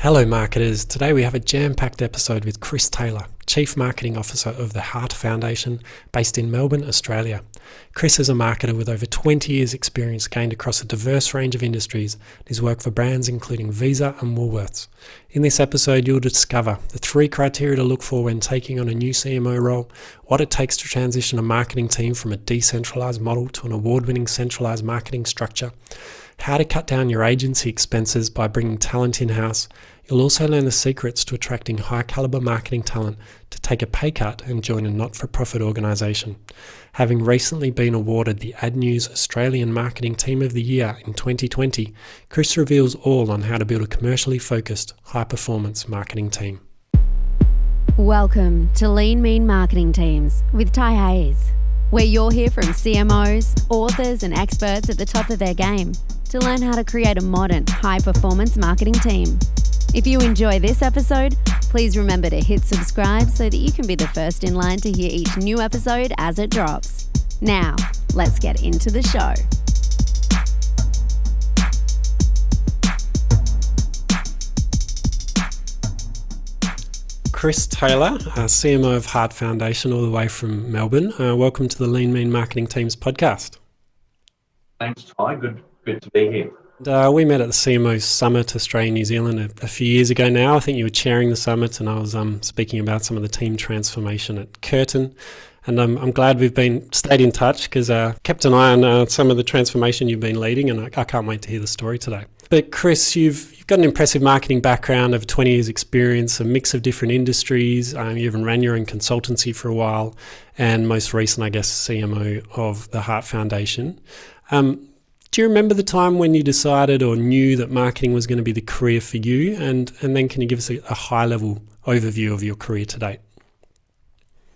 Hello marketers, today we have a jam-packed episode with Chris Taylor, Chief Marketing Officer of the Heart Foundation based in Melbourne, Australia. Chris is a marketer with over 20 years experience gained across a diverse range of industries and has worked for brands including Visa and Woolworths. In this episode you'll discover the 3 criteria to look for when taking on a new CMO role, what it takes to transition a marketing team from a decentralised model to an award-winning centralised marketing structure, how to cut down your agency expenses by bringing talent in-house. You'll also learn the secrets to attracting high-caliber marketing talent to take a pay cut and join a not-for-profit organisation. Having recently been awarded the Ad News Australian Marketing Team of the Year in 2020, Chris reveals all on how to build a commercially focused, high-performance marketing team. Welcome to Lean Mean Marketing Teams with Ty Hayes, where you'll hear from CMOs, authors and experts at the top of their game to learn how to create a modern, high-performance marketing team. If you enjoy this episode, please remember to hit subscribe so that you can be the first in line to hear each new episode as it drops. Now, let's get into the show. Chris Taylor, CMO of Heart Foundation all the way from Melbourne. Welcome to the Lean Mean Marketing Teams podcast. Thanks, Ty. Good to be here. We met at the CMO Summit Australia New Zealand a few years ago now. I think you were chairing the summit and I was speaking about some of the team transformation at Curtin. And I'm glad we've stayed in touch because kept an eye on some of the transformation you've been leading, and I can't wait to hear the story today. But Chris, you've got an impressive marketing background of 20 years experience, a mix of different industries. You even ran your own consultancy for a while, and most recent, I guess, CMO of the Heart Foundation. Do you remember the time when you decided or knew that marketing was going to be the career for you? And then can you give us a high-level overview of your career to date?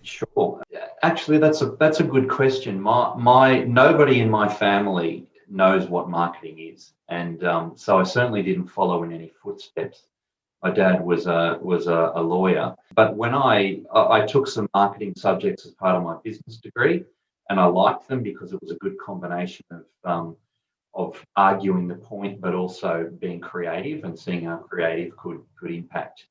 Sure. Actually, that's a good question. Nobody in my family knows what marketing is, and so I certainly didn't follow in any footsteps. My dad was a lawyer, but when I took some marketing subjects as part of my business degree, and I liked them because it was a good combination of arguing the point, but also being creative and seeing how creative could impact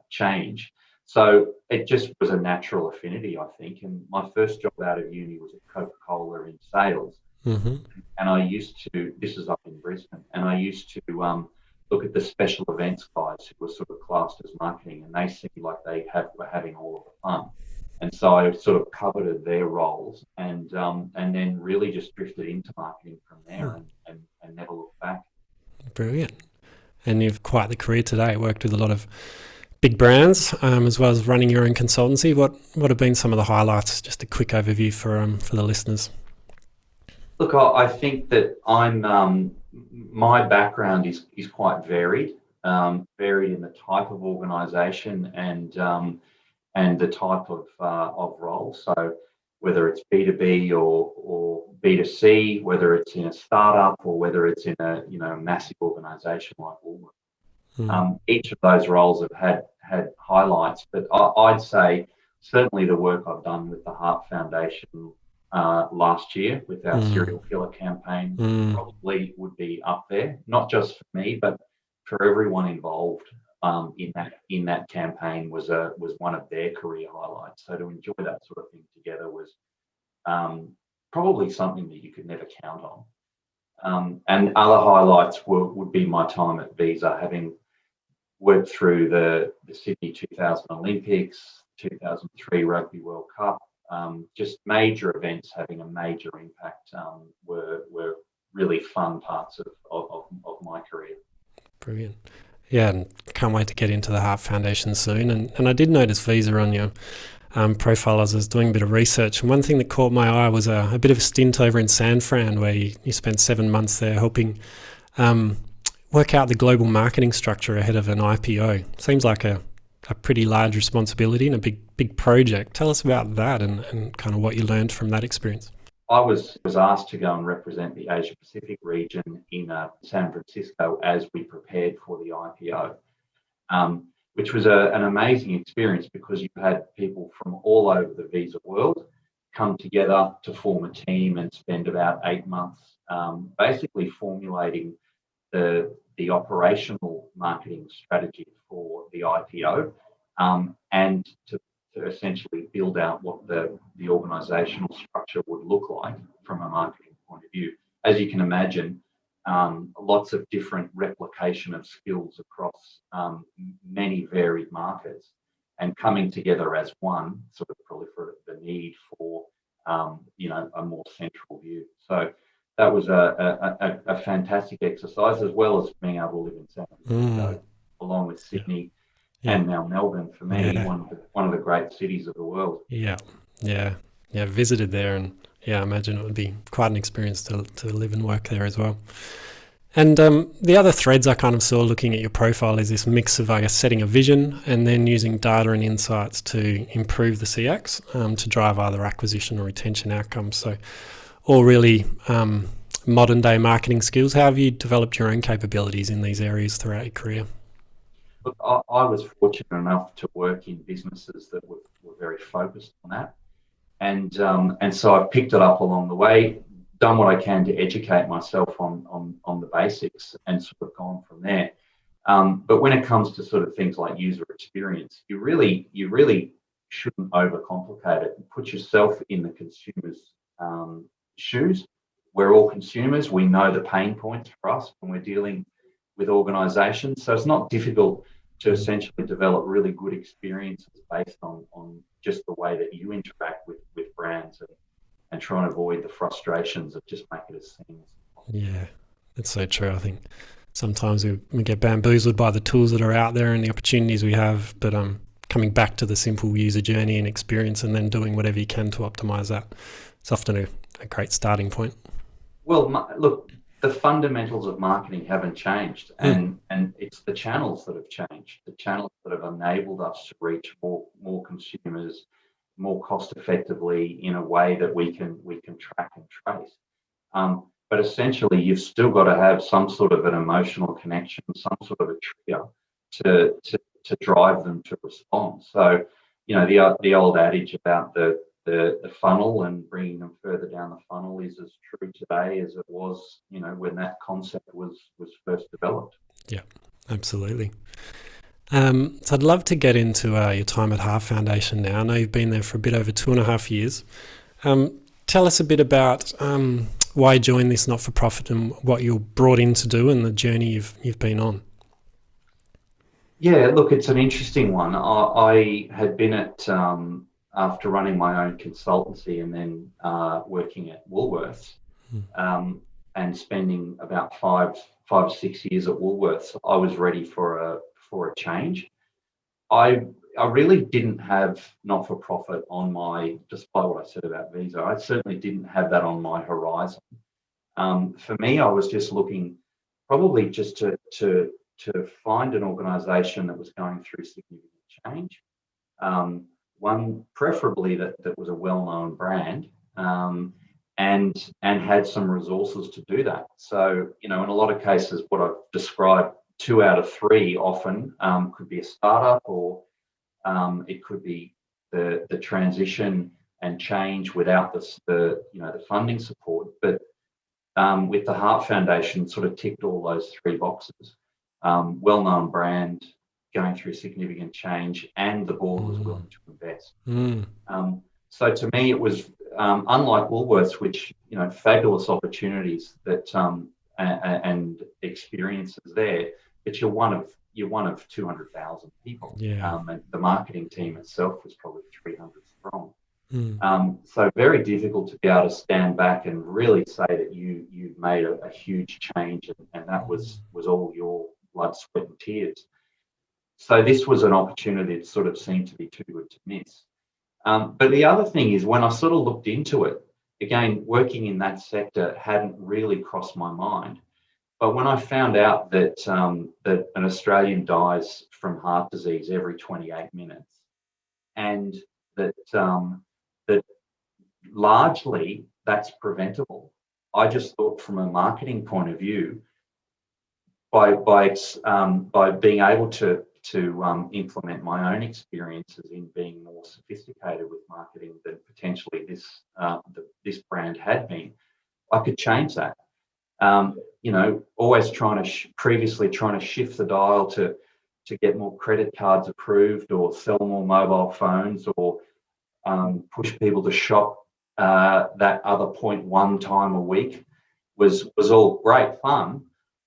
change. So it just was a natural affinity, I think. And my first job out of uni was at Coca-Cola in sales. Mm-hmm. And I used to, this is up in Brisbane, and I used to look at the special events guys who were sort of classed as marketing, and they seemed like were having all of the fun. And so I sort of coveted their roles and then really just drifted into marketing from there and never looked back. Brilliant. And you've quite the career today, worked with a lot of big brands as well as running your own consultancy. What have been some of the highlights? Just a quick overview for the listeners. Look, I think that my background is quite varied in the type of organisation and the type of role. So whether it's B2B or B2C, whether it's in a startup or whether it's in a massive organisation like Woolworths, each of those roles have had highlights. But I'd say certainly the work I've done with the Heart Foundation last year with our serial killer campaign probably would be up there, not just for me, but for everyone involved. In that campaign was one of their career highlights. So to enjoy that sort of thing together was probably something that you could never count on. And other highlights would be my time at Visa, having worked through the Sydney 2000 Olympics, 2003 Rugby World Cup. Just major events having a major impact were really fun parts of my career. Brilliant. Yeah, and can't wait to get into the Heart Foundation soon. And I did notice Visa on your profile as I was doing a bit of research. And one thing that caught my eye was a bit of a stint over in San Fran where you spent 7 months there helping work out the global marketing structure ahead of an IPO. Seems like a pretty large responsibility and a big project. Tell us about that and kind of what you learned from that experience. I was asked to go and represent the Asia Pacific region in San Francisco as we prepared for the IPO, which was an amazing experience because you had people from all over the Visa world come together to form a team and spend about 8 months basically formulating the operational marketing strategy for the IPO, and to essentially build out what the organisational structure would look like from a marketing point of view. As you can imagine, lots of different replication of skills across many varied markets, and coming together as one sort of proliferated the need for a more central view. So that was a fantastic exercise, as well as being able to live in San Francisco, along with Sydney and now Melbourne. For me, one of the great cities of the world. Visited there, and I imagine it would be quite an experience to live and work there as well. And the other threads I kind of saw looking at your profile is this mix of, I guess, setting a vision and then using data and insights to improve the CX to drive either acquisition or retention outcomes. So all really modern day marketing skills. How have you developed your own capabilities in these areas throughout your career? Look, I was fortunate enough to work in businesses that were very focused on that. And so I've picked it up along the way, done what I can to educate myself on the basics, and sort of gone from there. But when it comes to sort of things like user experience, you really shouldn't overcomplicate it. Put yourself in the consumer's shoes. We're all consumers. We know the pain points for us when we're dealing with organisations. So it's not difficult to essentially develop really good experiences based on just the way that you interact with brands, and try and avoid the frustrations of just making it as seamless. Yeah, that's so true. I think sometimes we get bamboozled by the tools that are out there and the opportunities we have, but coming back to the simple user journey and experience, and then doing whatever you can to optimize that, it's often a great starting point. Well, look, the fundamentals of marketing haven't changed, and it's the channels that have changed, the channels that have enabled us to reach more consumers more cost effectively in a way that we can track and trace. But essentially, you've still got to have some sort of an emotional connection, some sort of a trigger to drive them to respond. So, the old adage about the funnel and bringing them further down the funnel is as true today as it was, when that concept was first developed. Yeah, absolutely. So I'd love to get into your time at Heart Foundation now. I know you've been there for a bit over 2.5 years. Tell us a bit about why you joined this not-for-profit and what you're brought in to do and the journey you've been on. Yeah, look, it's an interesting one. I had been after running my own consultancy and then working at Woolworths, and spending about 5 or 6 years at Woolworths, I was ready for a change. I really didn't have not-for-profit on my, despite what I said about Visa, I certainly didn't have that on my horizon. For me, I was just looking probably just to find an organisation that was going through significant change. One preferably that was a well-known brand, and had some resources to do that. So, in a lot of cases, what I've described, 2 out of 3 often could be a startup, or it could be the transition and change without the funding support. But with the Heart Foundation, sort of ticked all those 3 boxes. Well-known brand, going through significant change, and the board was willing to invest. So to me, it was unlike Woolworths, which fabulous opportunities that and experiences there, but you're one of 200,000 people. And the marketing team itself was probably 300 strong. So very difficult to be able to stand back and really say that you've made a huge change, and that was all your blood, sweat and tears. So this was an opportunity that sort of seemed to be too good to miss. But the other thing is, when I sort of looked into it, again, working in that sector hadn't really crossed my mind. But when I found out that that an Australian dies from heart disease every 28 minutes, and that largely that's preventable, I just thought, from a marketing point of view, by being able to implement my own experiences in being more sophisticated with marketing than potentially this brand had been, I could change that. Always previously trying to shift the dial to get more credit cards approved or sell more mobile phones or push people to shop that other 0.1 time a week was all great fun,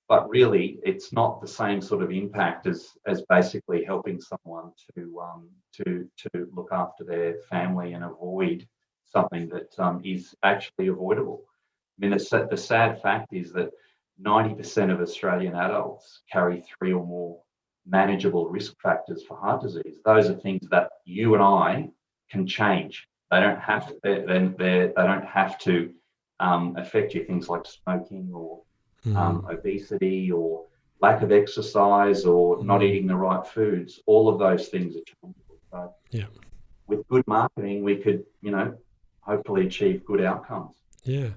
but really it's not the same sort of impact as basically helping someone to look after their family and avoid something that is actually avoidable. I mean, the sad fact is that 90% of Australian adults carry 3 or more manageable risk factors for heart disease. Those are things that you and I can change. They don't have to. They don't have to affect you. Things like smoking or obesity or lack of exercise or not eating the right foods. All of those things are changeable. So, with good marketing, we could, hopefully achieve good outcomes. Yeah.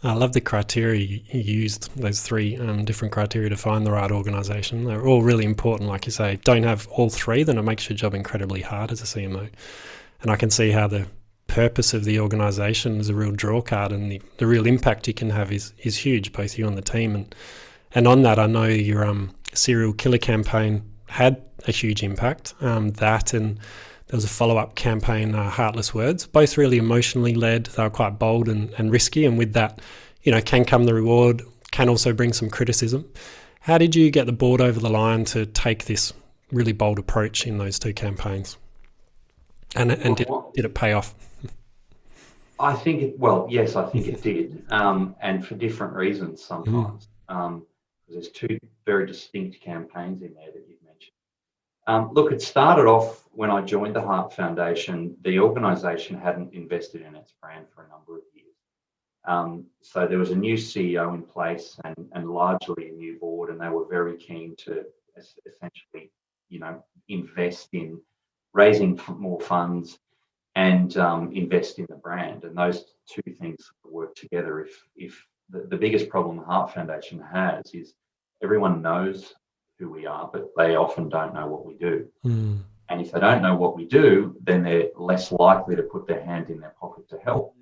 I love the criteria you used, those 3 different criteria to find the right organisation. They're all really important, like you say. Don't have all 3, then it makes your job incredibly hard as a CMO. And I can see how the purpose of the organisation is a real draw card, and the real impact you can have is huge, both you and the team. And on that, I know your serial killer campaign had a huge impact. That and there was a follow-up campaign, Heartless Words, both really emotionally led. They were quite bold and risky, and with that, can come the reward, can also bring some criticism. How did you get the board over the line to take this really bold approach in those 2 campaigns? And did it pay off? I think yes, I think it did, and for different reasons sometimes. There's 2 very distinct campaigns in there that you've mentioned. Look, it started off when I joined the Heart Foundation. The organisation hadn't invested in its brand for a number of years. So there was a new CEO in place and largely a new board, and they were very keen to essentially, invest in raising more funds and invest in the brand. And those 2 things work together. If the biggest problem the Heart Foundation has is everyone knows who we are, but they often don't know what we do. And if they don't know what we do, then they're less likely to put their hand in their pocket to help.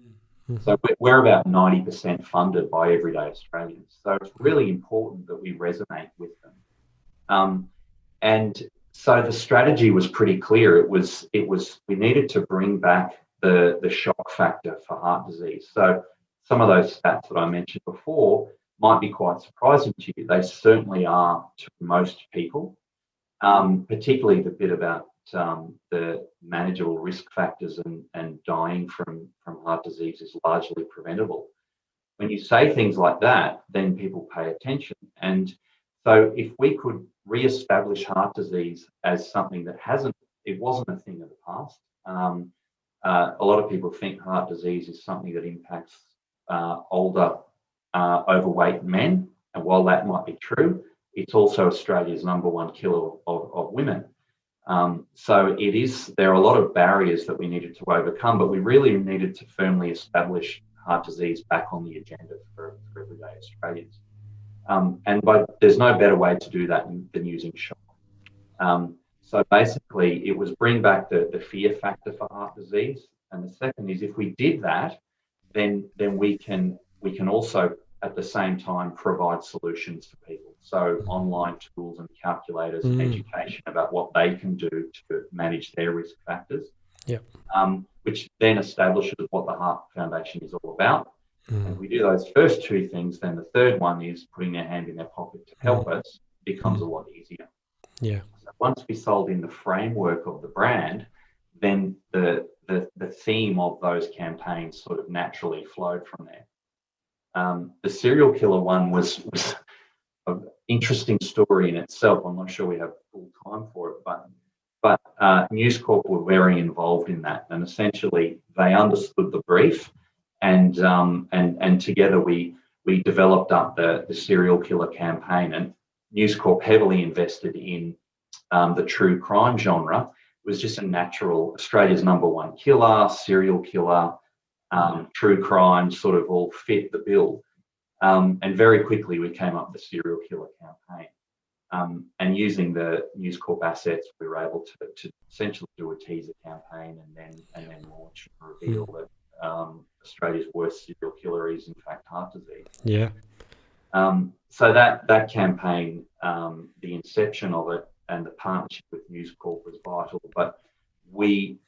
So we're about 90% funded by everyday Australians. So it's really important that we resonate with them. And so the strategy was pretty clear. It was we needed to bring back the shock factor for heart disease. So some of those stats that I mentioned before might be quite surprising to you. They certainly are to most people, particularly the bit about the manageable risk factors and dying from heart disease is largely preventable. When you say things like that, then people pay attention. And so if we could re-establish heart disease as something that it wasn't a thing of the past. A lot of people think heart disease is something that impacts older, overweight men. And while that might be true, it's also Australia's #1 killer of women. So there are a lot of barriers that we needed to overcome, but we really needed to firmly establish heart disease back on the agenda for everyday Australians. There's no better way to do that than using shock. So basically, it was bring back the fear factor for heart disease. And the second is if we did that, then we can also at the same time provide solutions for people. So online tools and calculators and education about what they can do to manage their risk factors, which then establishes what the Heart Foundation is all about. And if we do those first 2 things, then the third one is putting their hand in their pocket to help us becomes a lot easier. Yeah. So once we sold in the framework of the brand, then the theme of those campaigns sort of naturally flowed from there. The serial killer one was an interesting story in itself. I'm not sure we have full time for it, but News Corp were very involved in that, and essentially they understood the brief, and together we developed up the serial killer campaign. And News Corp heavily invested in the true crime genre. It was just a natural Australia's #1 killer, serial killer. True crime sort of all fit the bill. And very quickly we came up with the serial killer campaign. And using the News Corp assets, we were able to essentially do a teaser campaign and then launch and reveal that Australia's worst serial killer is in fact heart disease. Yeah. So that campaign, the inception of it and the partnership with News Corp was vital, but we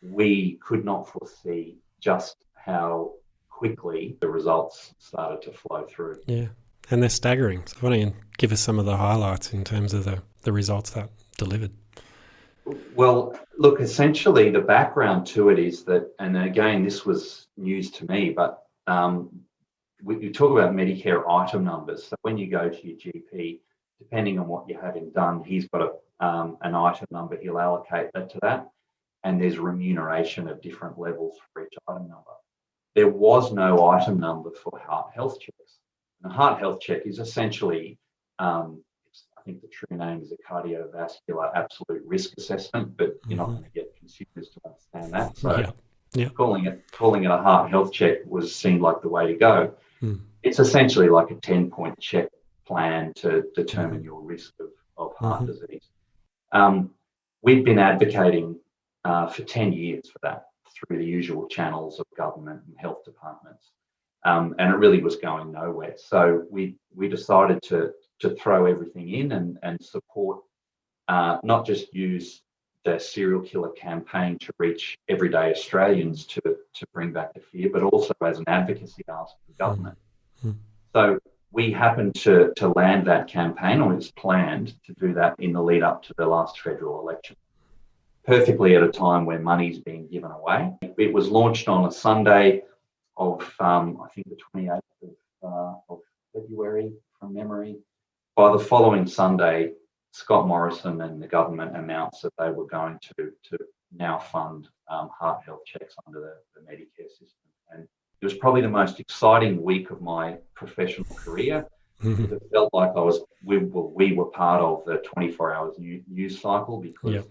could not foresee just how quickly the results started to flow through. Yeah, and they're staggering. So why don't you give us some of the highlights in terms of the results that delivered? Well, look, essentially the background to it is that, and again, this was news to me, but we talk about Medicare item numbers. So when you go to your GP, depending on what you're having done, he's got an item number, he'll allocate that to that. And there's remuneration of different levels for each item number. There was no item number for heart health checks. And a heart health check is essentially, I think the true name is a cardiovascular absolute risk assessment, but you're not going to get consumers to understand that. So calling it a heart health check seemed like the way to go. It's essentially like a 10-point check plan to determine your risk of heart disease. We've been advocating for 10 years for that through the usual channels of government and health departments. And it really was going nowhere. So we decided to throw everything in and support, not just use the serial killer campaign to reach everyday Australians to bring back the fear, but also as an advocacy ask for government. So we happened to land that campaign, or it was planned to do that in the lead up to the last federal election, perfectly at a time where money's being given away. It was launched on a Sunday of, I think the 28th of February from memory. By the following Sunday, Scott Morrison and the government announced that they were going to now fund heart health checks under the Medicare system. And it was probably the most exciting week of my professional career. It felt like we were part of the 24 hours news cycle, because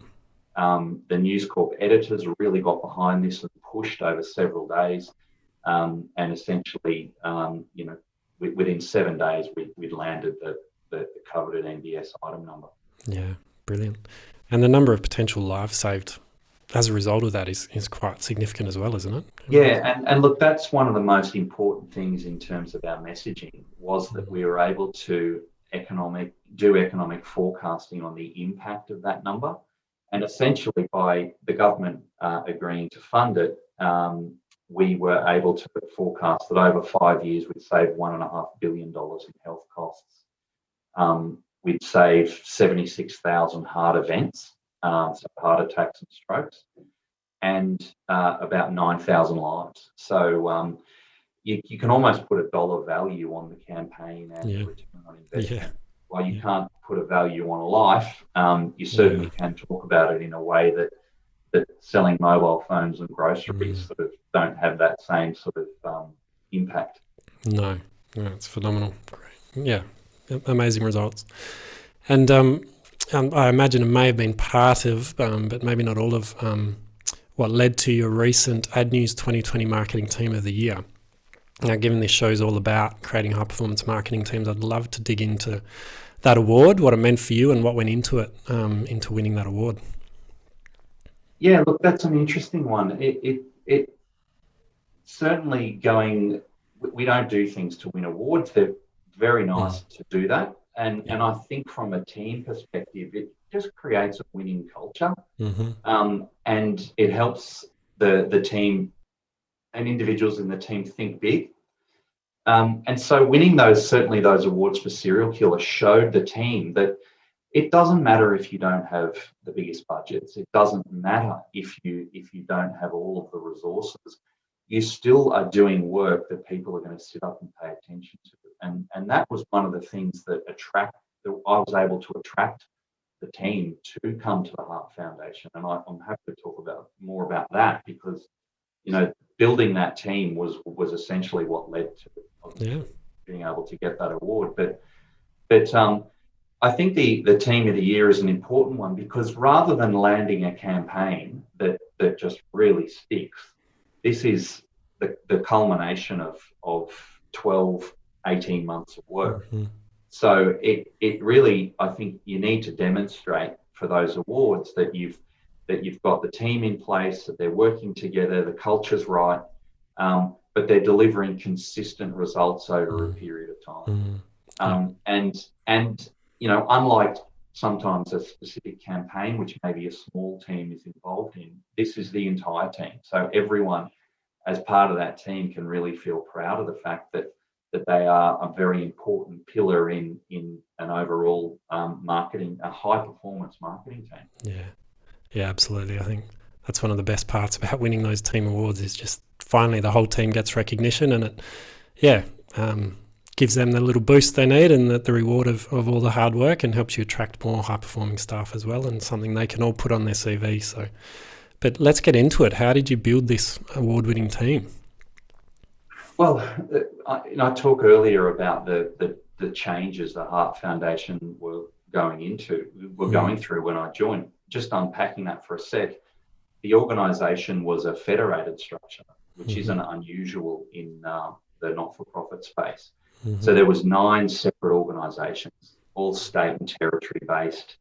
the News Corp editors really got behind this and pushed over several days. And essentially, within 7 days, we'd landed the coveted NDS item number. Yeah, brilliant. And the number of potential lives saved as a result of that is quite significant as well, isn't it? Yeah, and look, that's one of the most important things in terms of our messaging, was that we were able to do economic forecasting on the impact of that number. And essentially, by the government agreeing to fund it, we were able to forecast that over 5 years we'd save $1.5 billion in health costs. We'd save 76,000 heart events, so heart attacks and strokes, and about 9,000 lives. So you can almost put a dollar value on the campaign and the return on investment. While you can't put a value on a life, you certainly can talk about it in a way that selling mobile phones and groceries sort of don't have that same sort of impact. No, it's phenomenal. Great. Yeah, amazing results. And I imagine it may have been part of, but maybe not all of, what led to your recent Ad News 2020 Marketing Team of the Year. Now, given this show's all about creating high-performance marketing teams, I'd love to dig into that award, what it meant for you and what went into it, into winning that award. Yeah, look, that's an interesting one. It certainly we don't do things to win awards. They're very nice to do that. And I think from a team perspective, it just creates a winning culture. And it helps the team and individuals in the team think big. And so winning those awards for Serial Killer showed the team that it doesn't matter if you don't have the biggest budgets. It doesn't matter if you don't have all of the resources. You still are doing work that people are going to sit up and pay attention to. And that was one of the things that I was able to attract the team to come to the Heart Foundation. And I'm happy to talk more about that, because building that team was essentially what led to being able to get that award. But I think the Team of the Year is an important one, because rather than landing a campaign that just really sticks, this is the culmination of 12, 18 months of work. So it really, I think you need to demonstrate for those awards that you've got the team in place, that they're working together, the culture's right, but they're delivering consistent results over a period of time. And unlike sometimes a specific campaign, which maybe a small team is involved in, this is the entire team. So everyone as part of that team can really feel proud of the fact that they are a very important pillar in an overall a high performance marketing team. Yeah, absolutely. I think that's one of the best parts about winning those team awards is just finally the whole team gets recognition, and it gives them the little boost they need and the reward of all the hard work, and helps you attract more high performing staff as well, and something they can all put on their CV. So, but let's get into it. How did you build this award winning team? Well, I talked earlier about the changes the Heart Foundation were going through when I joined. Just unpacking that for a sec, the organisation was a federated structure, which isn't unusual in the not-for-profit space. So there was 9 separate organisations, all state and territory based,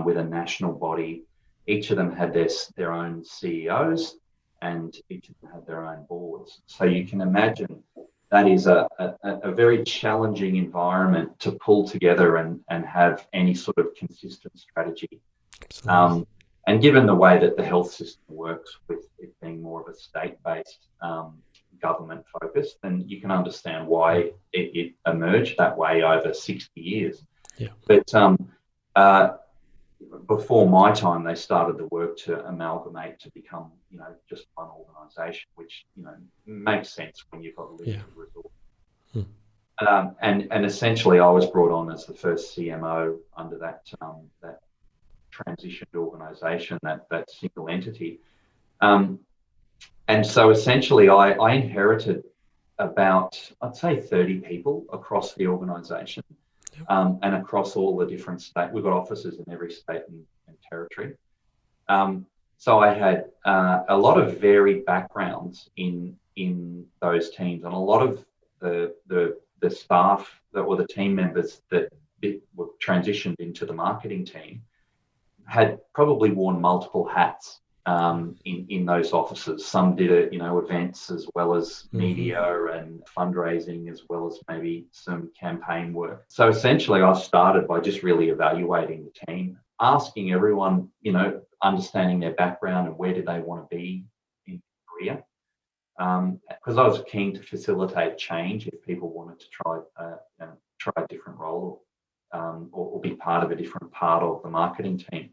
with a national body. Each of them had their own CEOs, and each of them had their own boards. So you can imagine that is a very challenging environment to pull together and have any sort of consistent strategy. And given the way that the health system works, with it being more of a state-based government focus, then you can understand why it emerged that way over 60 years. Yeah. But before my time, they started the work to amalgamate to become, just one organisation, which, makes sense when you've got limited resources. And essentially, I was brought on as the first CMO under that transitioned organisation, that single entity. And so essentially, I inherited about, I'd say, 30 people across the organisation. And across all the different states. We've got offices in every state and territory. So I had a lot of varied backgrounds in those teams, and a lot of the staff that were the team members that were transitioned into the marketing team had probably worn multiple hats in those offices. Some did events as well as media and fundraising, as well as maybe some campaign work. So essentially, I started by just really evaluating the team, asking everyone, understanding their background and where did they want to be in their career. Because I was keen to facilitate change if people wanted to try a different role or be part of a different part of the marketing team.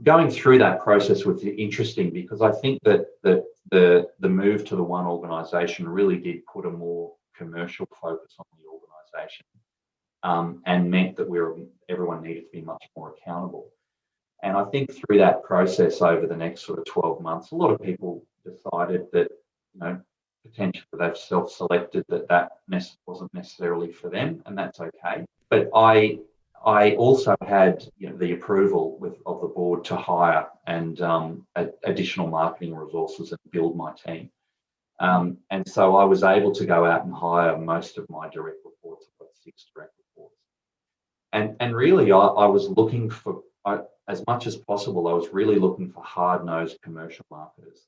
Going through that process was interesting, because I think that the move to the one organisation really did put a more commercial focus on the organisation, and meant that everyone needed to be much more accountable. And I think through that process over the next sort of 12 months, a lot of people decided that, potentially they've self-selected that wasn't necessarily for them, and that's okay. But I also had the approval of the board to hire and additional marketing resources and build my team. And so I was able to go out and hire most of my direct reports. I've got 6 direct reports. And really, I was looking for, as much as possible, I was really looking for hard-nosed commercial marketers.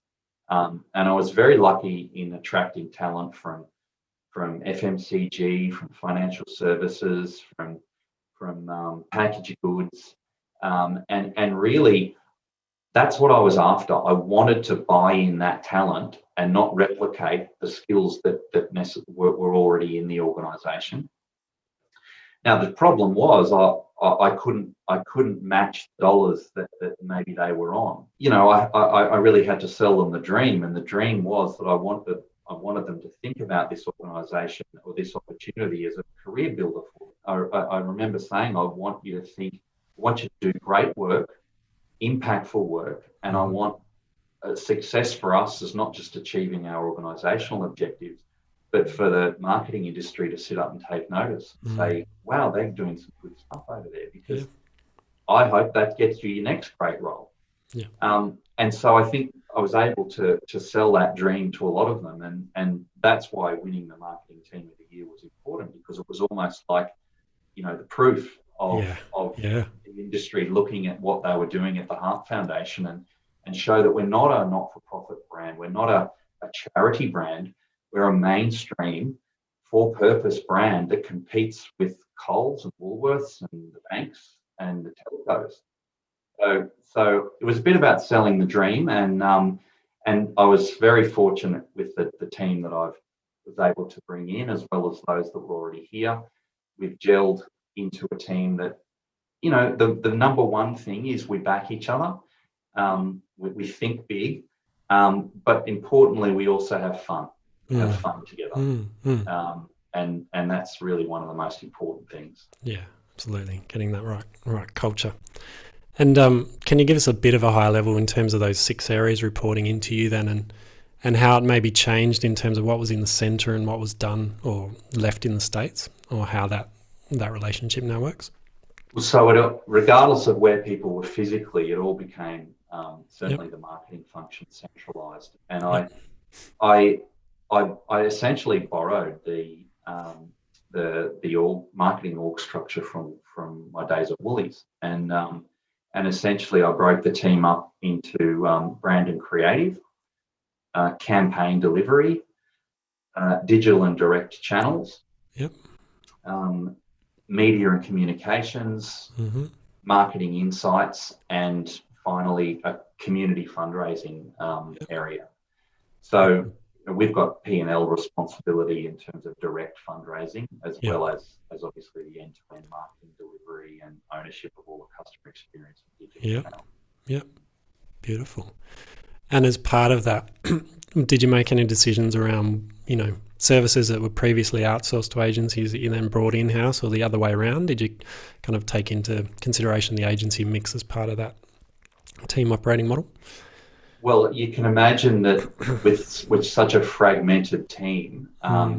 And I was very lucky in attracting talent from FMCG, from financial services, from packaged goods, and really that's what I was after. I wanted to buy in that talent and not replicate the skills that were already in the organisation. Now the problem was I couldn't match the dollars that maybe they were on. I really had to sell them the dream, and the dream was that I wanted them to think about this organisation or this opportunity as a career builder for them. I remember saying, I want you to do great work, impactful work, and I want success for us as not just achieving our organisational objectives, but for the marketing industry to sit up and take notice and say, wow, they're doing some good stuff over there, because I hope that gets you your next great role. And so I think I was able to sell that dream to a lot of them, and that's why winning the marketing team of the year was important, because it was almost like, the proof of the industry looking at what they were doing at the Heart Foundation and show that we're not a not-for-profit brand, we're not a charity brand, we're a mainstream for-purpose brand that competes with Coles and Woolworths and the banks and the telcos. So it was a bit about selling the dream, and I was very fortunate with the team that I was able to bring in, as well as those that were already here. We've gelled into a team that, the number one thing is we back each other. We think big, but importantly, we also have fun. Have fun together, and that's really one of the most important things. Yeah, absolutely, getting that right culture. And can you give us a bit of a high level in terms of those 6 areas reporting into you then, and how it maybe changed in terms of what was in the centre and what was done or left in the States, or how that relationship now works? So regardless of where people were physically, it all became certainly the marketing function centralised, and I essentially borrowed the marketing org structure from my days at Woolies, and essentially I broke the team up into brand and creative, campaign delivery, digital and direct channels, media and communications, marketing insights, and finally a community fundraising area. So we've got P&L responsibility in terms of direct fundraising, as well as obviously the end-to-end marketing delivery and ownership of all the customer experience and digital channel. Yep. Beautiful. And as part of that, did you make any decisions around, services that were previously outsourced to agencies that you then brought in-house, or the other way around? Did you kind of take into consideration the agency mix as part of that team operating model? Well, you can imagine that with such a fragmented team,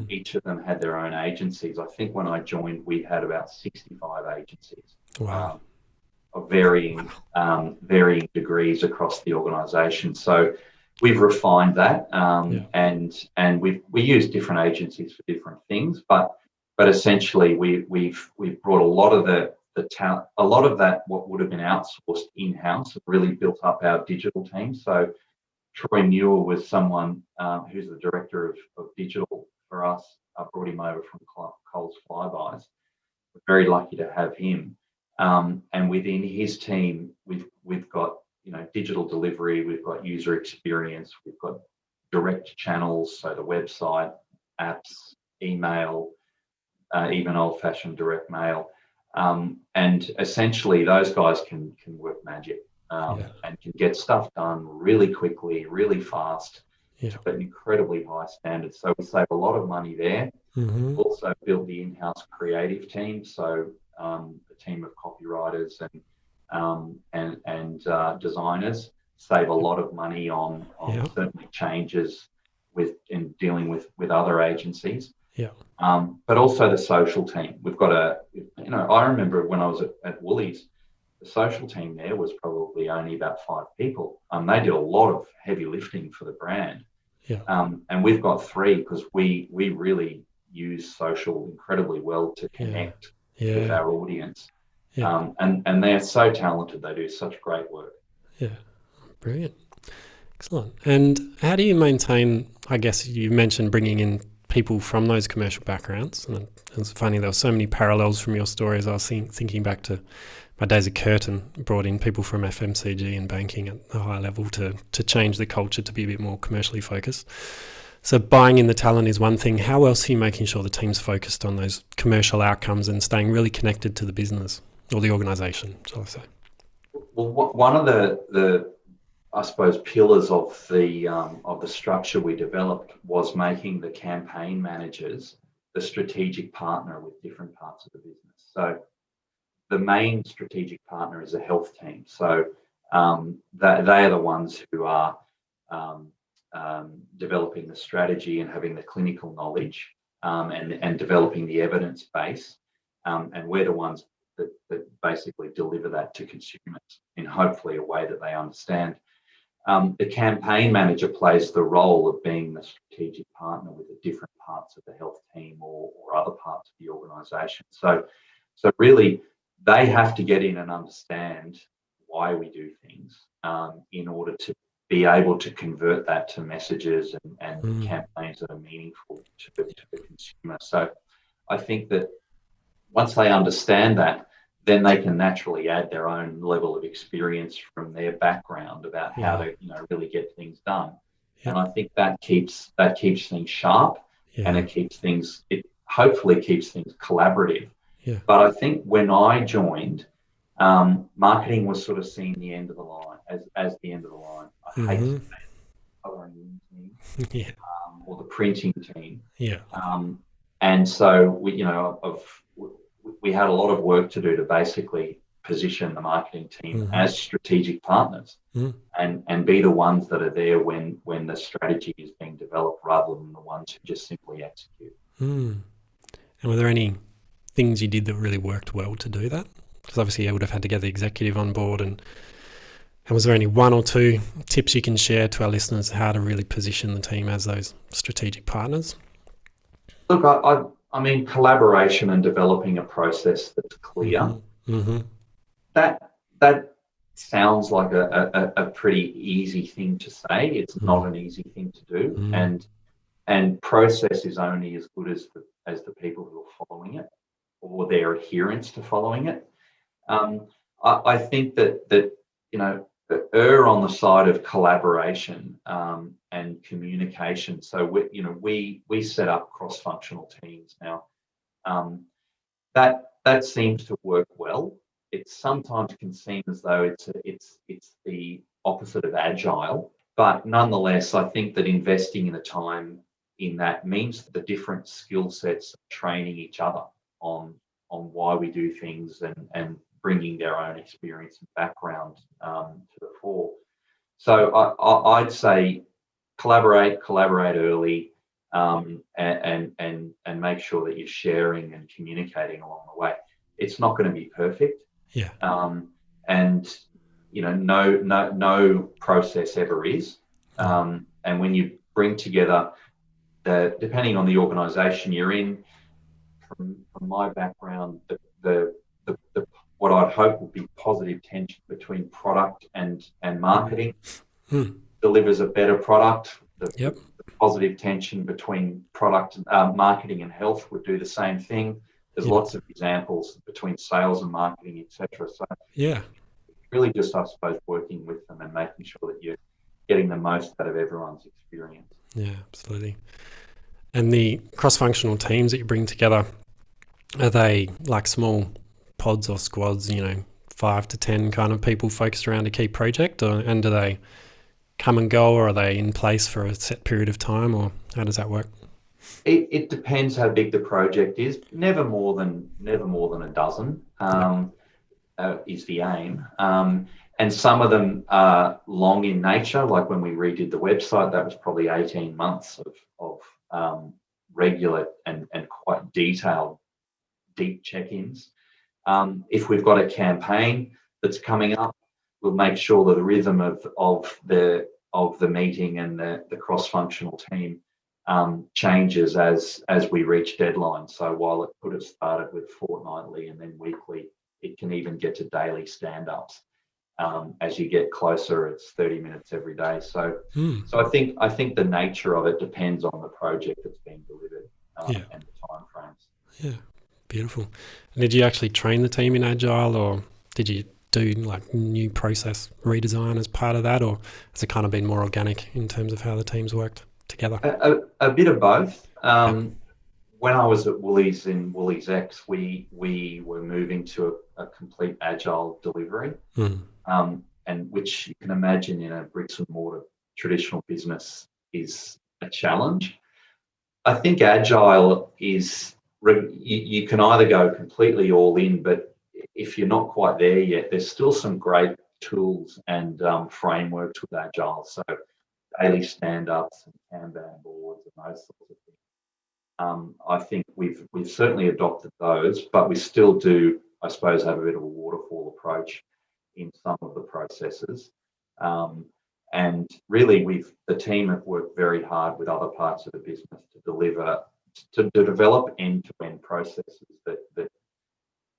each of them had their own agencies. I think when I joined, we had about 65 agencies. Wow. Of varying degrees across the organisation. So we've refined that, and we use different agencies for different things, but essentially we've brought a lot of the talent, a lot of that what would have been outsourced in-house, really built up our digital team. So Troy Muir was someone who's the director of digital for us. I brought him over from Coles Flybuys. We're very lucky to have him. And within his team, we've got digital delivery, we've got user experience, we've got direct channels, so the website, apps, email, even old-fashioned direct mail, and essentially those guys can work magic and can get stuff done really quickly, really fast, to an incredibly high standard. So we save a lot of money there. We've also built the in-house creative team, so the team of copywriters and designers save a lot of money on certainly changes in dealing with other agencies. But also the social team. We've got I remember when I was at Woolies, the social team there was probably only about 5 people. They did a lot of heavy lifting for the brand. And we've got 3 because we really use social incredibly well to connect with our audience. And they're so talented. They do such great work. Brilliant. Excellent. And how do you maintain, I guess you mentioned bringing in people from those commercial backgrounds, and it's funny, there were so many parallels from your story as I was thinking back to my days at Curtin, brought in people from FMCG and banking at a high level to change the culture to be a bit more commercially focused. So buying in the talent is one thing. How else are you making sure the team's focused on those commercial outcomes and staying really connected to the business or the organisation, shall I say? Well, one of the I suppose pillars of the structure we developed was making the campaign managers the strategic partner with different parts of the business. So the main strategic partner is a health team. So they are the ones who are developing the strategy and having the clinical knowledge and developing the evidence base. And we're the ones that basically deliver that to consumers in hopefully a way that they understand. The campaign manager plays the role of being the strategic partner with the different parts of the health team or other parts of the organisation. So really, they have to get in and understand why we do things in order be able to convert that to messages and campaigns that are meaningful to the consumer. So I think that once they understand that, then they can naturally add their own level of experience from their background about how to, really get things done. And I think that keeps things sharp, and it hopefully keeps things collaborative. But I think when I joined, marketing was sort of seen the end of the line as the end of the line. I hate to say the coloring team, or the printing team. And so we had a lot of work to do to basically position the marketing team as strategic partners, and be the ones that are there when the strategy is being developed, rather than the ones who just simply execute. And were there any things you did that really worked well to do that? Because obviously you would have had to get the executive on board, and was there any one or two tips you can share to our listeners how to really position the team as those strategic partners? Look, I mean, collaboration and developing a process that's clear. That sounds like a pretty easy thing to say. It's not an easy thing to do, and process is only as good as the people who are following it, or their adherence to following it. I think that err on the side of collaboration and communication. So we set up cross-functional teams now. That seems to work well. It sometimes can seem as though it's the opposite of agile, but nonetheless, I think that investing in the time in that means that the different skill sets are training each other on why we do things, and bringing their own experience and background to the fore. So I'd say collaborate early, and make sure that you're sharing and communicating along the way. It's not going to be perfect, and no process ever is. And when you bring together depending on the organisation you're in, from my background, the what I'd hope would be positive tension between product and marketing delivers a better product. The positive tension between product and marketing and health would do the same thing. There's lots of examples between sales and marketing, etc. So really just, I suppose, working with them and making sure that you're getting the most out of everyone's experience. Yeah, absolutely. And the cross-functional teams that you bring together, are they like small pods or squads, 5 to 10 kind of people focused around a key project, and do they come and go, or are they in place for a set period of time, or how does that work? It depends how big the project is. Never more than a dozen is the aim. And some of them are long in nature, like when we redid the website, that was probably 18 months of regular and quite detailed, deep check-ins. If we've got a campaign that's coming up, we'll make sure that the rhythm of the meeting and the cross-functional team changes as we reach deadlines. So while it could have started with fortnightly and then weekly, it can even get to daily stand-ups. As you get closer, it's 30 minutes every day. So I think the nature of it depends on the project that's being delivered and the timeframes. Yeah, beautiful. And did you actually train the team in Agile, or did you do like new process redesign as part of that, or has it kind of been more organic in terms of how the teams worked together? A bit of both. When I was at Woolies in Woolies X, we were moving to a complete agile delivery, and which you can imagine in a bricks and mortar traditional business is a challenge. I think agile is, you can either go completely all in, but if you're not quite there yet, there's still some great tools and frameworks with agile. So daily stand-ups and Kanban boards and those sorts of things. I think we've certainly adopted those, but we still do, I suppose, have a bit of a waterfall approach in some of the processes. And really, the team have worked very hard with other parts of the business to develop end-to-end processes that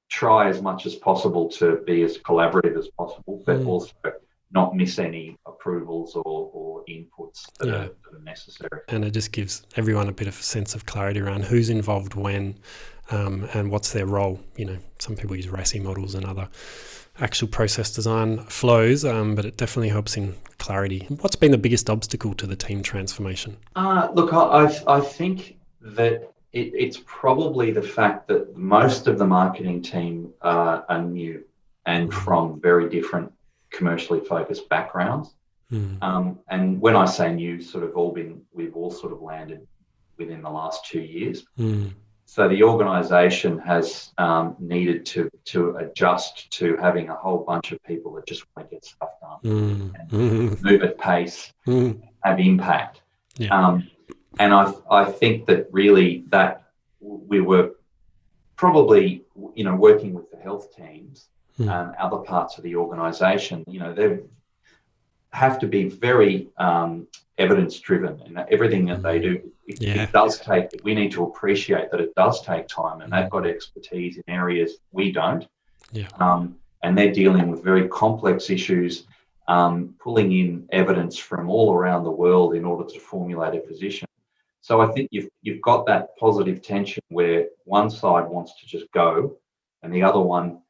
try as much as possible to be as collaborative as possible, but also not miss any approvals or inputs that are necessary. And it just gives everyone a bit of a sense of clarity around who's involved when, and what's their role. Some people use RACI models and other actual process design flows, but it definitely helps in clarity. What's been the biggest obstacle to the team transformation? Look, I think that it's probably the fact that most of the marketing team are new and from very different commercially focused backgrounds. And when I say new, we've all sort of landed within the last 2 years. So the organisation has needed to adjust to having a whole bunch of people that just want to get stuff done and move at pace, have impact. And I think that really that we were probably, working with the health teams and other parts of the organisation, they have to be very evidence-driven in everything that they do. It does take, we need to appreciate that it does take time, and they've got expertise in areas we don't. And they're dealing with very complex issues, pulling in evidence from all around the world in order to formulate a position. So I think you've got that positive tension where one side wants to just go and the other one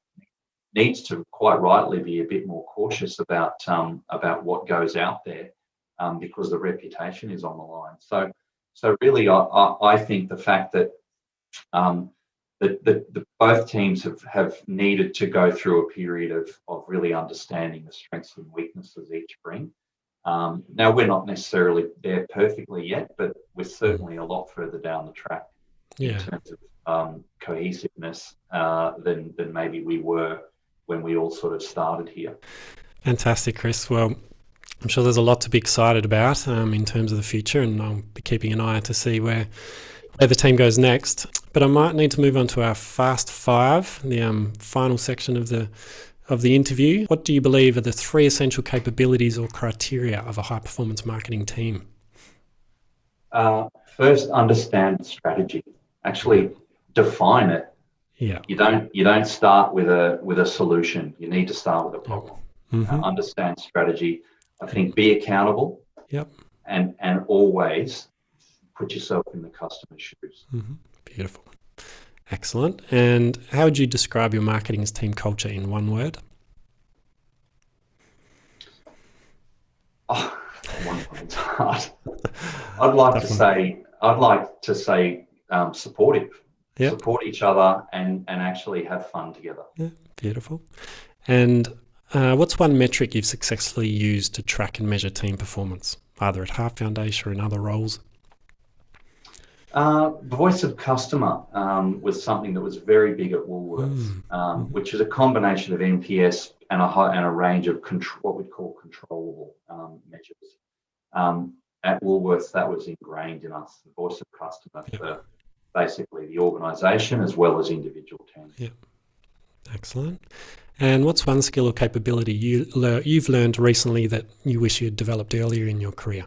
needs to quite rightly be a bit more cautious about what goes out there, because the reputation is on the line. So really, I think the fact that that both teams have needed to go through a period of really understanding the strengths and weaknesses each bring. Now, we're not necessarily there perfectly yet, but we're certainly a lot further down the track in terms of cohesiveness than maybe we were when we all sort of started here. Fantastic, Chris. Well, I'm sure there's a lot to be excited about in terms of the future, and I'll be keeping an eye out to see where the team goes next. But I might need to move on to our Fast Five, the final section of the interview. What do you believe are the 3 essential capabilities or criteria of a high-performance marketing team? First, understand the strategy. Actually, define it. You don't start with a solution. You need to start with a problem. Understand strategy. I think be accountable. And always put yourself in the customer's shoes. Beautiful. Excellent. And how would you describe your marketing team culture in one word? One word's hard. I'd like to say supportive. Support each other and actually have fun together. Beautiful. And what's one metric you've successfully used to track and measure team performance, either at Heart Foundation or in other roles? Voice of customer was something that was very big at Woolworths, which is a combination of NPS and a range of what we'd call controllable measures. At Woolworths, that was ingrained in us, the voice of customer for basically the organisation as well as individual teams. Excellent. And what's one skill or capability you've learned recently that you wish you had developed earlier in your career?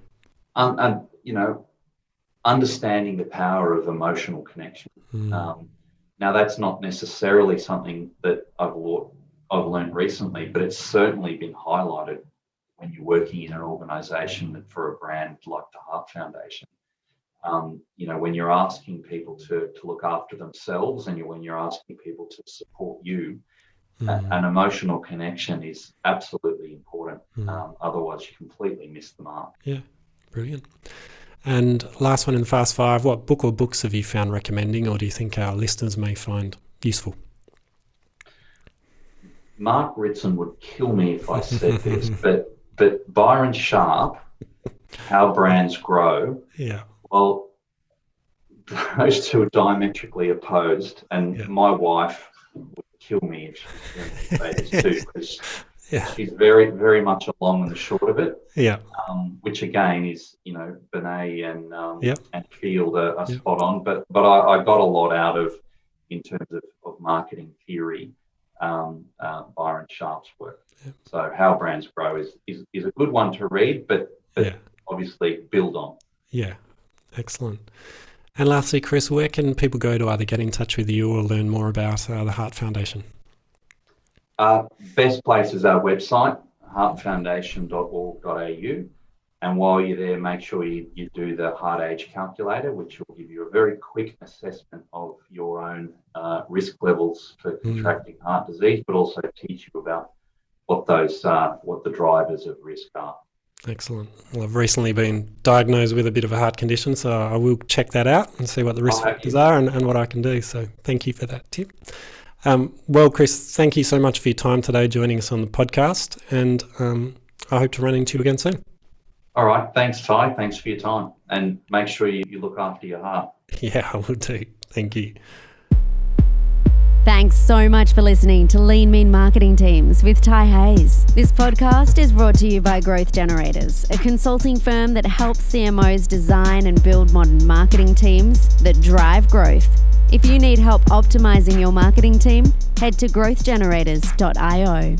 Understanding the power of emotional connection. Now, that's not necessarily something that I've learned recently, but it's certainly been highlighted when you're working in an organisation for a brand like the Heart Foundation. When you're asking people to look after themselves and when you're asking people to support you, an emotional connection is absolutely important. Otherwise, you completely miss the mark. Brilliant. And last one in the Fast Five, what book or books have you found recommending, or do you think our listeners may find useful? Mark Ritson would kill me if I said this, but Byron Sharp, How Brands Grow. Well, those two are diametrically opposed, and my wife would kill me if she said this too, because she's very, very much along the short of it. Which again is, Benet and Field are spot on, but I got a lot out of, in terms of marketing theory, Byron Sharp's work. So How Brands Grow is a good one to read, but obviously build on. Excellent. And lastly, Chris, where can people go to either get in touch with you or learn more about the Heart Foundation? Best place is our website, heartfoundation.org.au. And while you're there, make sure you do the heart age calculator, which will give you a very quick assessment of your own risk levels for contracting heart disease, but also teach you about what the drivers of risk are. Excellent. Well, I've recently been diagnosed with a bit of a heart condition, so I will check that out and see what the risk factors are and what I can do. So thank you for that tip. Well, Chris, thank you so much for your time today joining us on the podcast, and I hope to run into you again soon. All right. Thanks, Ty. Thanks for your time. And make sure you look after your heart. Yeah, I will do. Thank you. Thanks so much for listening to Lean Mean Marketing Teams with Ty Hayes. This podcast is brought to you by Growth Generators, a consulting firm that helps CMOs design and build modern marketing teams that drive growth. If you need help optimizing your marketing team, head to growthgenerators.io.